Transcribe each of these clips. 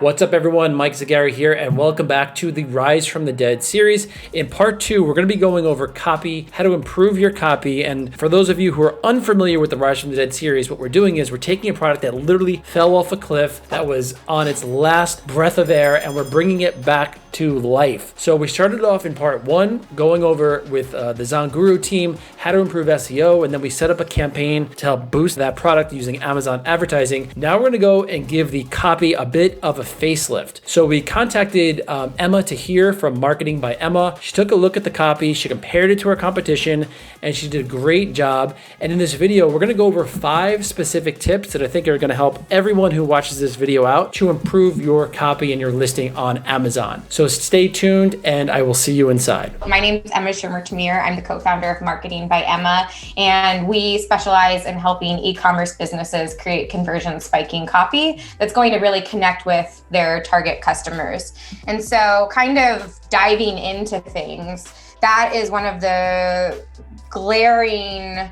What's up, everyone? Mike Zagari here, and welcome back to the Rise from the Dead series. In part 2, we're going to be going over copy, how to improve your copy. And for those of you who are unfamiliar with the Rise from the Dead series, what we're doing is we're taking a product that literally fell off a cliff, that was on its last breath of air, and we're bringing it back to life. So we started off in part 1, going over with the Zanguru team, how to improve SEO, and then we set up a campaign to help boost that product using Amazon advertising. Now we're going to go and give the copy a bit of a facelift. So we contacted Emma Tahir from Marketing by Emma. She took a look at the copy, she compared it to our competition, and she did a great job. And in this video, we're going to go over 5 specific tips that I think are going to help everyone who watches this video out to improve your copy and your listing on Amazon. So stay tuned, and I will see you inside. My name is Emma Schirmer-Tamir. I'm the co-founder of Marketing by Emma, and we specialize in helping e-commerce businesses create conversion spiking copy that's going to really connect with their target customers. And so kind of diving into things, that is one of the glaring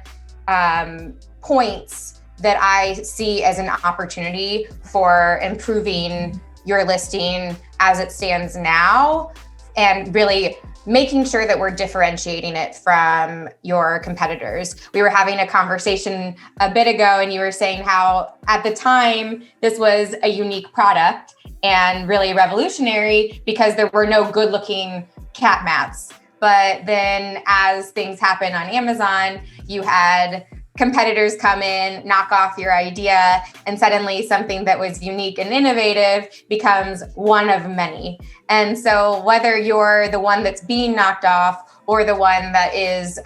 points that I see as an opportunity for improving your listing as it stands now, and really making sure that we're differentiating it from your competitors. We were having a conversation a bit ago, and you were saying how at the time this was a unique product and really revolutionary because there were no good looking cat mats. But then as things happen on Amazon, you had competitors come in, knock off your idea, and suddenly something that was unique and innovative becomes one of many. And so whether you're the one that's being knocked off or the one that is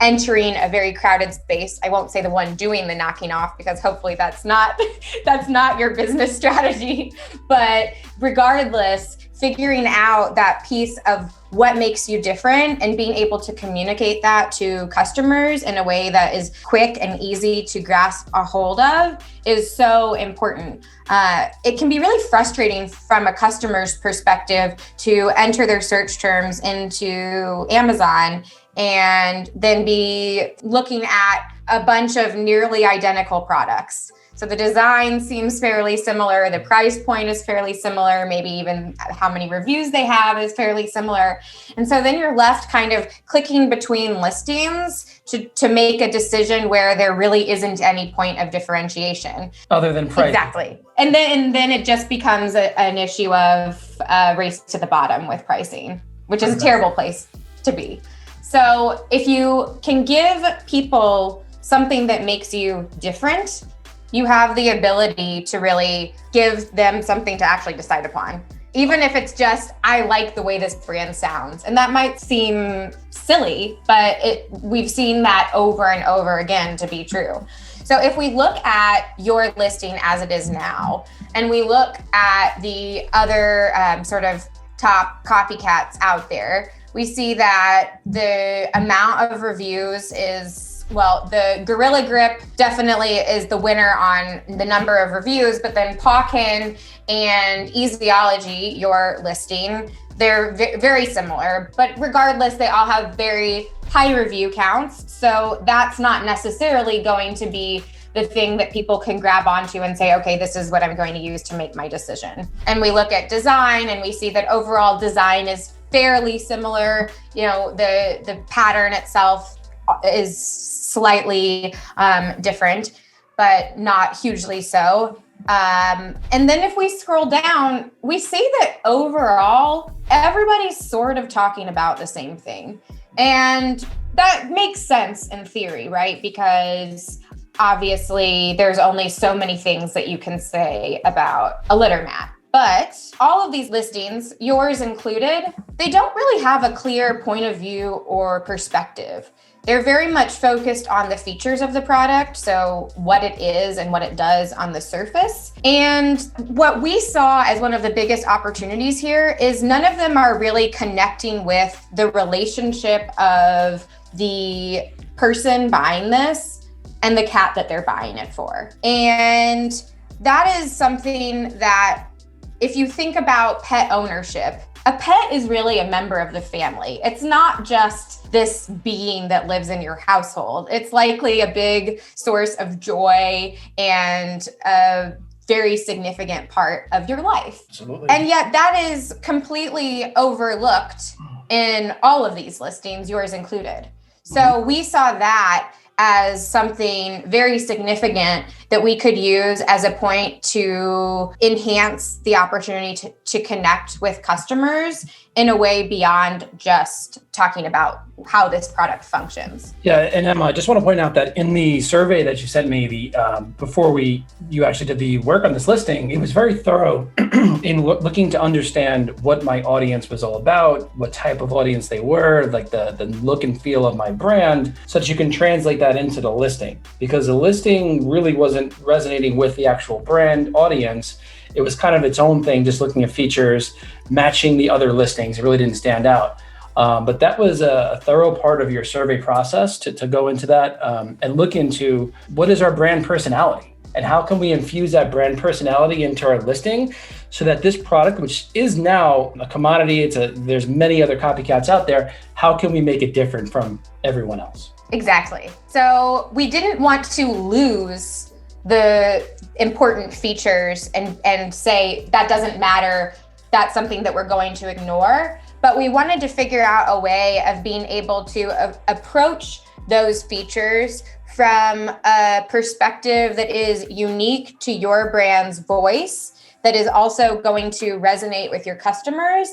entering a very crowded space, I won't say the one doing the knocking off, because hopefully that's not your business strategy. But regardless, figuring out that piece of what makes you different and being able to communicate that to customers in a way that is quick and easy to grasp a hold of is so important. It can be really frustrating from a customer's perspective to enter their search terms into Amazon and then be looking at a bunch of nearly identical products. So the design seems fairly similar, the price point is fairly similar, maybe even how many reviews they have is fairly similar. And so then you're left kind of clicking between listings to make a decision where there really isn't any point of differentiation. Other than price. Exactly. And then it just becomes an issue of race to the bottom with pricing, which is a terrible place to be. So if you can give people something that makes you different, you have the ability to really give them something to actually decide upon. Even if it's just, I like the way this brand sounds. And that might seem silly, but we've seen that over and over again to be true. So if we look at your listing as it is now, and we look at the other sort of top copycats out there, we see that the amount of reviews is, well, the Gorilla Grip definitely is the winner on the number of reviews, but then Pawkin and Easyology, your listing, they're very similar, but regardless, they all have very high review counts. So that's not necessarily going to be the thing that people can grab onto and say, okay, this is what I'm going to use to make my decision. And we look at design and we see that overall design is fairly similar. You know, the pattern itself is slightly different, but not hugely so. And then if we scroll down, we see that overall, everybody's sort of talking about the same thing. And that makes sense in theory, right? Because obviously there's only so many things that you can say about a litter mat. But all of these listings, yours included, they don't really have a clear point of view or perspective. They're very much focused on the features of the product, so what it is and what it does on the surface. And what we saw as one of the biggest opportunities here is none of them are really connecting with the relationship of the person buying this and the cat that they're buying it for. And that is something that, if you think about pet ownership, a pet is really a member of the family. It's not just this being that lives in your household. It's likely a big source of joy and a very significant part of your life. Absolutely. And yet that is completely overlooked in all of these listings, yours included. So we saw that as something very significant that we could use as a point to enhance the opportunity to connect with customers in a way beyond just talking about how this product functions. Yeah, and Emma, I just want to point out that in the survey that you sent me, before you actually did the work on this listing, it was very thorough in looking to understand what my audience was all about, what type of audience they were, like the look and feel of my brand, so that you can translate that into the listing. Because the listing really wasn't resonating with the actual brand audience. It was kind of its own thing, just looking at features, matching the other listings. It really didn't stand out. But that was a thorough part of your survey process to go into that and look into what is our brand personality and how can we infuse that brand personality into our listing so that this product, which is now a commodity, there's many other copycats out there, how can we make it different from everyone else? Exactly. So we didn't want to lose the important features and say that doesn't matter, that's something that we're going to ignore. But we wanted to figure out a way of being able to approach those features from a perspective that is unique to your brand's voice, that is also going to resonate with your customers,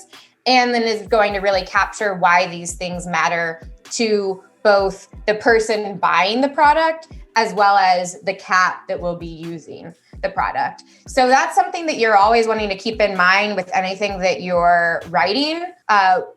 and then is going to really capture why these things matter to both the person buying the product as well as the cat that will be using the product. So that's something that you're always wanting to keep in mind with anything that you're writing,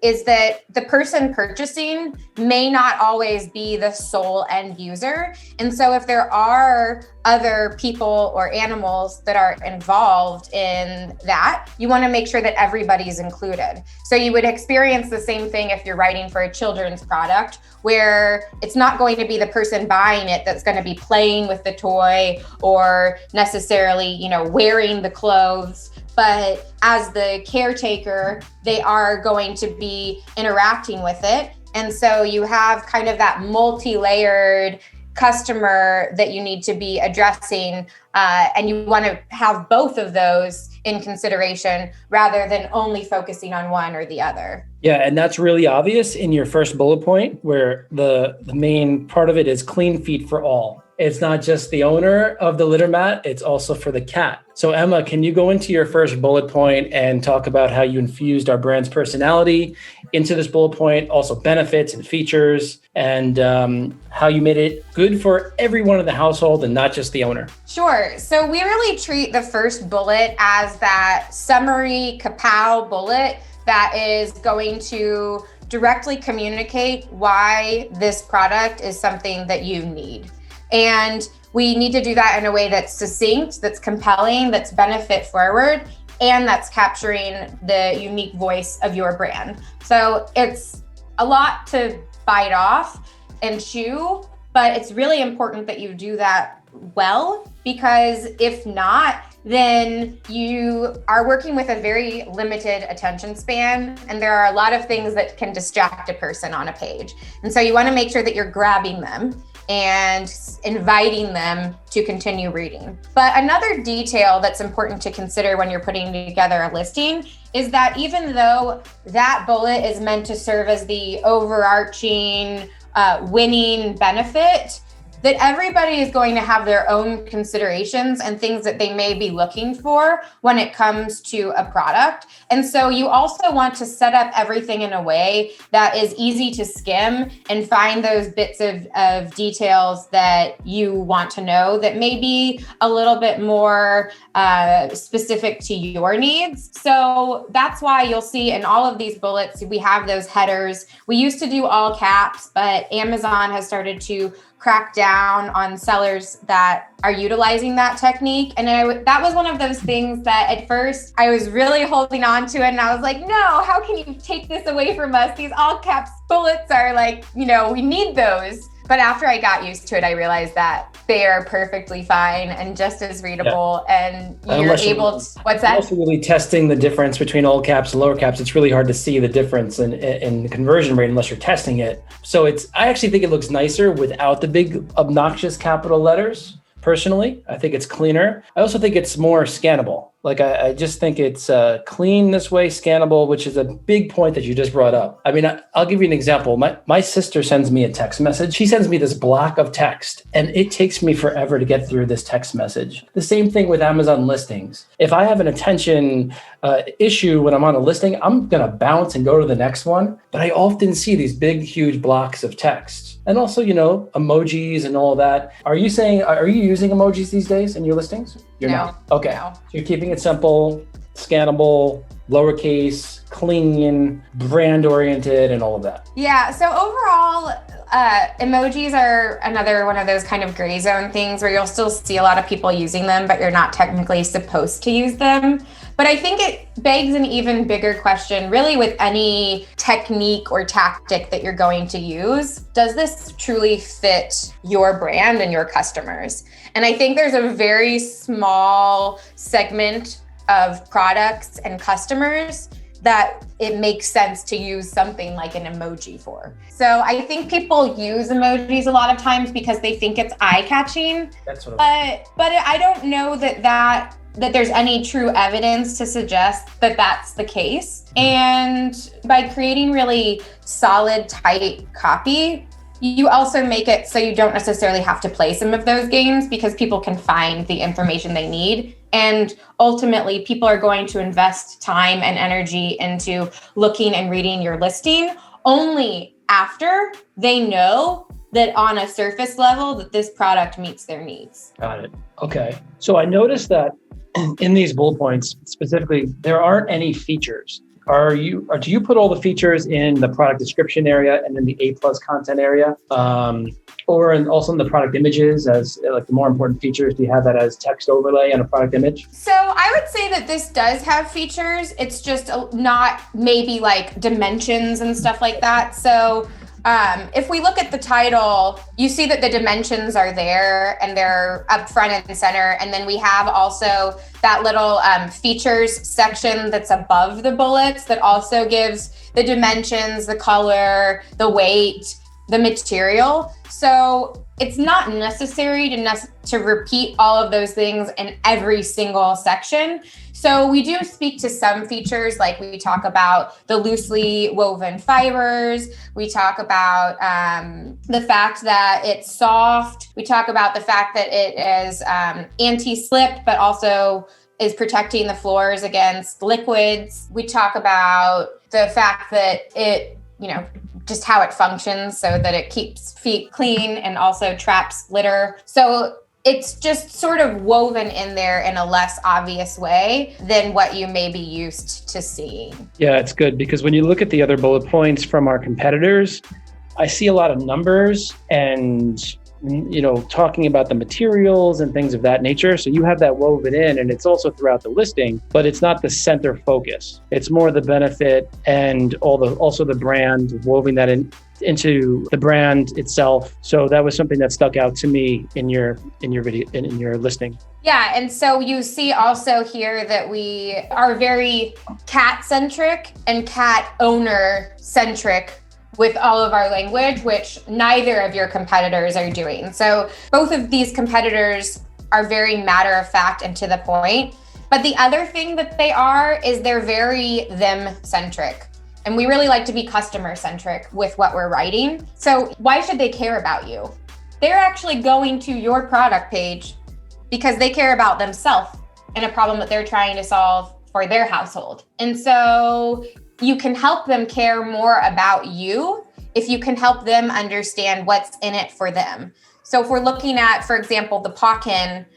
is that the person purchasing may not always be the sole end user. And so if there are other people or animals that are involved in that, you want to make sure that everybody's included. So you would experience the same thing if you're writing for a children's product, where it's not going to be the person buying it that's going to be playing with the toy or necessarily, wearing the clothes. But as the caretaker, they are going to be interacting with it. And so you have kind of that multi-layered customer that you need to be addressing. And you want to have both of those in consideration rather than only focusing on one or the other. Yeah, and that's really obvious in your first bullet point, where the main part of it is clean feet for all. It's not just the owner of the litter mat, it's also for the cat. So Emma, can you go into your first bullet point and talk about how you infused our brand's personality into this bullet point, also benefits and features, and how you made it good for everyone in the household and not just the owner? Sure. So we really treat the first bullet as that summary kapow bullet that is going to directly communicate why this product is something that you need. And we need to do that in a way that's succinct, that's compelling, that's benefit forward, and that's capturing the unique voice of your brand. So it's a lot to bite off and chew, but it's really important that you do that well, because if not, then you are working with a very limited attention span, and there are a lot of things that can distract a person on a page. And so you want to make sure that you're grabbing them and inviting them to continue reading. But another detail that's important to consider when you're putting together a listing is that even though that bullet is meant to serve as the overarching winning benefit, that everybody is going to have their own considerations and things that they may be looking for when it comes to a product. And so you also want to set up everything in a way that is easy to skim and find those bits of details that you want to know that may be a little bit more specific to your needs. So that's why you'll see in all of these bullets, we have those headers. We used to do all caps, but Amazon has started to crack down on sellers that are utilizing that technique. And that was one of those things that at first I was really holding on to it. And I was like, no, how can you take this away from us? These all caps bullets are like, we need those. But after I got used to it, I realized that they are perfectly fine and just as readable. Yeah. And you're able to, what's that? Also really testing the difference between all caps and lower caps. It's really hard to see the difference in the conversion rate unless you're testing it. So I actually think it looks nicer without the big obnoxious capital letters personally. I think it's cleaner. I also think it's more scannable. Like I just think it's clean this way, scannable, which is a big point that you just brought up. I mean, I'll give you an example. My sister sends me a text message. She sends me this block of text, and it takes me forever to get through this text message. The same thing with Amazon listings. If I have an attention issue when I'm on a listing, I'm going to bounce and go to the next one. But I often see these big, huge blocks of text. And also, emojis and all that. Are you using emojis these days in your listings? You're not. Okay. No. So you're keeping it simple, scannable, lowercase, clean, brand oriented, and all of that. Yeah. So overall, emojis are another one of those kind of gray zone things where you'll still see a lot of people using them, but you're not technically supposed to use them. But I think it begs an even bigger question, really, with any technique or tactic that you're going to use. Does this truly fit your brand and your customers? And I think there's a very small segment of products and customers that it makes sense to use something like an emoji for. So I think people use emojis a lot of times because they think it's eye-catching. That's what but I don't know that there's any true evidence to suggest that that's the case. And by creating really solid, tight copy, you also make it so you don't necessarily have to play some of those games because people can find the information they need. And ultimately, people are going to invest time and energy into looking and reading your listing only after they know that on a surface level that this product meets their needs. Got it. Okay. So I noticed that in these bullet points specifically, there aren't any features. Do you put all the features in the product description area and in the A+ content area, or also in the product images as like the more important features? Do you have that as text overlay on a product image? So I would say that this does have features. It's just not maybe like dimensions and stuff like that. So if we look at the title, you see that the dimensions are there and they're up front and center. And then we have also that little features section that's above the bullets that also gives the dimensions, the color, the weight, the material. So it's not necessary to repeat all of those things in every single section. So we do speak to some features, like we talk about the loosely woven fibers. We talk about the fact that it's soft. We talk about the fact that it is anti-slip, but also is protecting the floors against liquids. We talk about the fact that it, just how it functions so that it keeps feet clean and also traps litter. So it's just sort of woven in there in a less obvious way than what you may be used to seeing. Yeah, it's good because when you look at the other bullet points from our competitors, I see a lot of numbers and talking about the materials and things of that nature. So you have that woven in, and it's also throughout the listing, but it's not the center focus. It's more the benefit and also the brand, woven that into the brand itself. So that was something that stuck out to me in your video, in your listing. Yeah, and so you see also here that we are very cat centric and cat owner centric with all of our language, which neither of your competitors are doing. So both of these competitors are very matter of fact and to the point. But the other thing that they are is they're very them centric. And we really like to be customer centric with what we're writing. So why should they care about you? They're actually going to your product page because they care about themselves and a problem that they're trying to solve for their household. And so you can help them care more about you if you can help them understand what's in it for them. So if we're looking at, for example, the Pawkin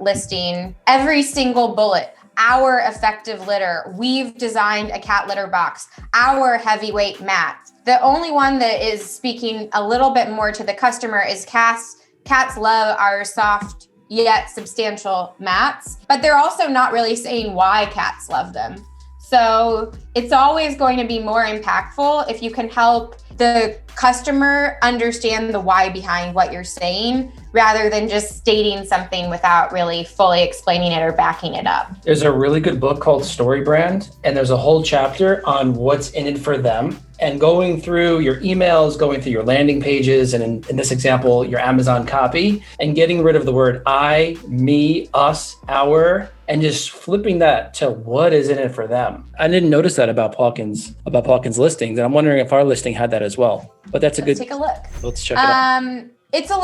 listing, every single bullet, our effective litter, we've designed a cat litter box, our heavyweight mat. The only one that is speaking a little bit more to the customer is cats. Cats love our soft yet substantial mats, but they're also not really saying why cats love them. So it's always going to be more impactful if you can help the customer understand the why behind what you're saying, rather than just stating something without really fully explaining it or backing it up. There's a really good book called Story Brand, and there's a whole chapter on what's in it for them. and going through your emails, going through your landing pages, and in this example, your Amazon copy, and getting rid of the word I, me, us, our, and just flipping that to what is in it for them. I didn't notice that about Pawkin's listings, and I'm wondering if our listing had that as well. But that's Let's take a look. Let's check it out. It's a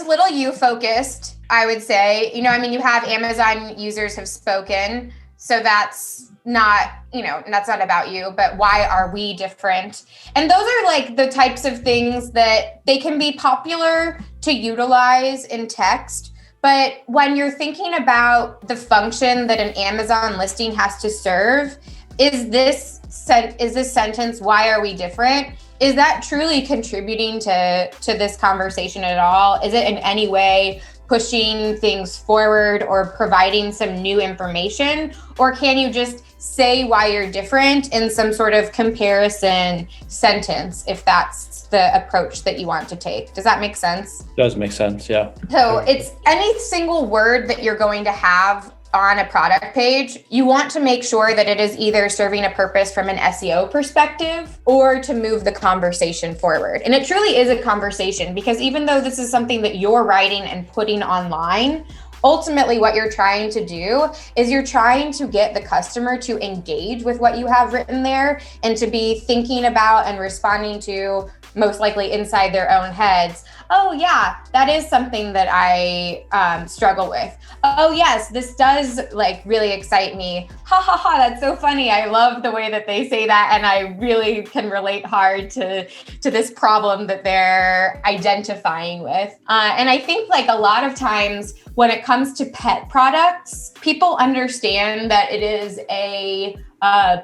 little you focused, I would say. You have Amazon users have spoken, so that's not about you, but why are we different? And those are like the types of things that they can be popular to utilize in text. But when you're thinking about the function that an Amazon listing has to serve, is this sentence, why are we different? Is that truly contributing to this conversation at all? Is it in any way pushing things forward or providing some new information? Or can you just say why you're different in some sort of comparison sentence, if that's the approach that you want to take? Does that make sense? Does make sense, yeah. So it's any single word that you're going to have on a product page, you want to make sure that it is either serving a purpose from an SEO perspective or to move the conversation forward. And it truly is a conversation, because even though this is something that you're writing and putting online, ultimately what you're trying to do is you're trying to get the customer to engage with what you have written there and to be thinking about and responding to, most likely inside their own heads, oh yeah, that is something that I struggle with. Oh yes, this does like really excite me. Ha ha ha, that's so funny. I love the way that they say that, and I really can relate hard to this problem that they're identifying with. And I think like a lot of times when it comes to pet products, people understand that it is a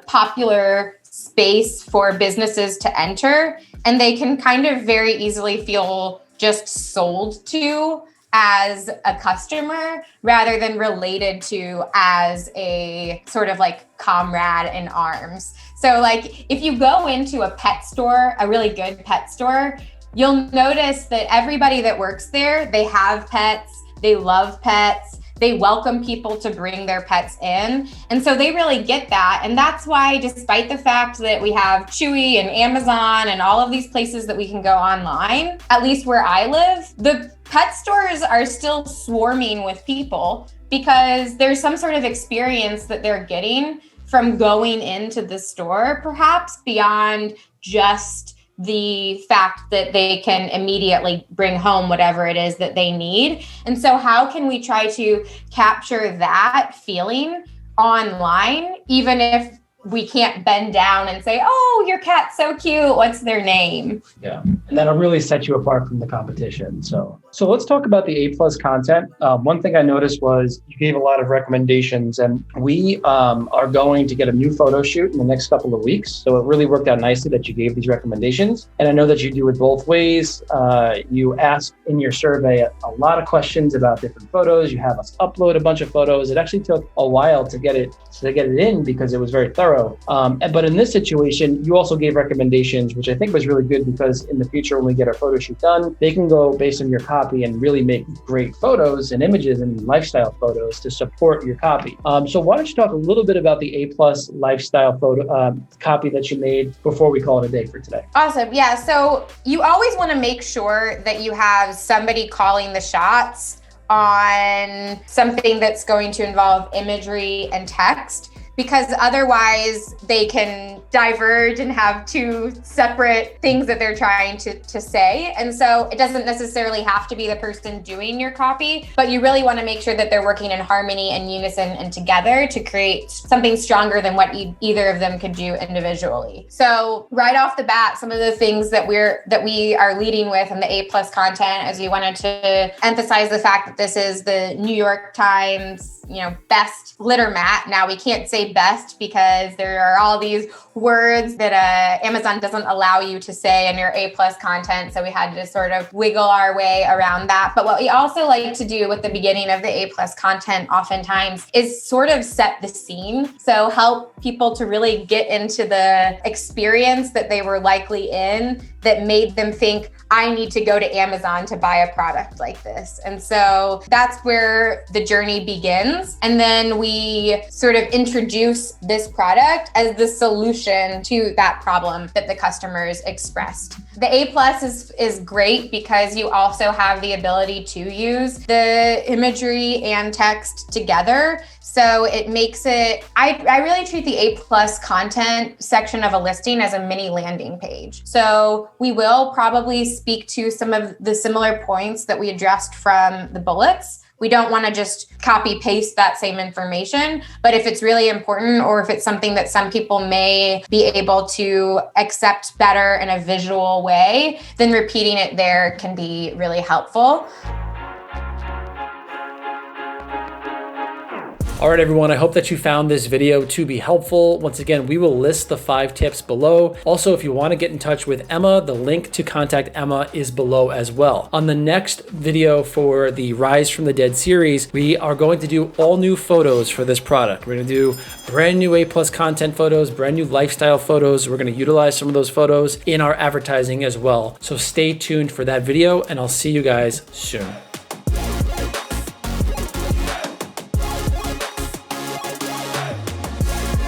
popular space for businesses to enter, and they can kind of very easily feel just sold to as a customer rather than related to as a sort of like comrade in arms. So like if you go into a pet store, a really good pet store, you'll notice that everybody that works there, they have pets, they love pets, they welcome people to bring their pets in. And so they really get that. And that's why, despite the fact that we have Chewy and Amazon and all of these places that we can go online, at least where I live, the pet stores are still swarming with people because there's some sort of experience that they're getting from going into the store, perhaps beyond just the fact that they can immediately bring home whatever it is that they need. And so how can we try to capture that feeling online, even if we can't bend down and say, oh, your cat's so cute, what's their name? Yeah, and that'll really set you apart from the competition. So let's talk about the A+ content. One thing I noticed was you gave a lot of recommendations, and we are going to get a new photo shoot in the next couple of weeks. So it really worked out nicely that you gave these recommendations. And I know that you do it both ways. You asked in your survey a lot of questions about different photos. You have us upload a bunch of photos. It actually took a while to get it in because it was very thorough. But in this situation, you also gave recommendations, which I think was really good, because in the future, when we get our photo shoot done, they can go based on your copy and really make great photos and images and lifestyle photos to support your copy. So why don't you talk a little bit about the A+ lifestyle photo copy that you made before we call it a day for today? Awesome. Yeah. So you always want to make sure that you have somebody calling the shots on something that's going to involve imagery and text, because otherwise they can diverge and have two separate things that they're trying to say. And so it doesn't necessarily have to be the person doing your copy, but you really want to make sure that they're working in harmony and unison and together to create something stronger than what either of them could do individually. So right off the bat, some of the things that we are leading with in the A+ content, as we wanted to emphasize the fact that this is the New York Times, best litter mat. Now we can't say best because there are all these words that Amazon doesn't allow you to say in your A+ content. So we had to sort of wiggle our way around that. But what we also like to do with the beginning of the A+ content oftentimes is sort of set the scene. So help people to really get into the experience that they were likely in that made them think, I need to go to Amazon to buy a product like this. And so that's where the journey begins. And then we sort of introduce introduce this product as the solution to that problem that the customers expressed. The A+ is great because you also have the ability to use the imagery and text together. So it makes it, I really treat the A+ content section of a listing as a mini landing page. So we will probably speak to some of the similar points that we addressed from the bullets. We don't want to just copy paste that same information, but if it's really important or if it's something that some people may be able to accept better in a visual way, then repeating it there can be really helpful. All right, everyone, I hope that you found this video to be helpful. Once again, we will list the 5 tips below. Also, if you want to get in touch with Emma, the link to contact Emma is below as well. On the next video for the Rise from the Dead series, we are going to do all new photos for this product. We're going to do brand new A+ content photos, brand new lifestyle photos. We're going to utilize some of those photos in our advertising as well. So stay tuned for that video, and I'll see you guys soon.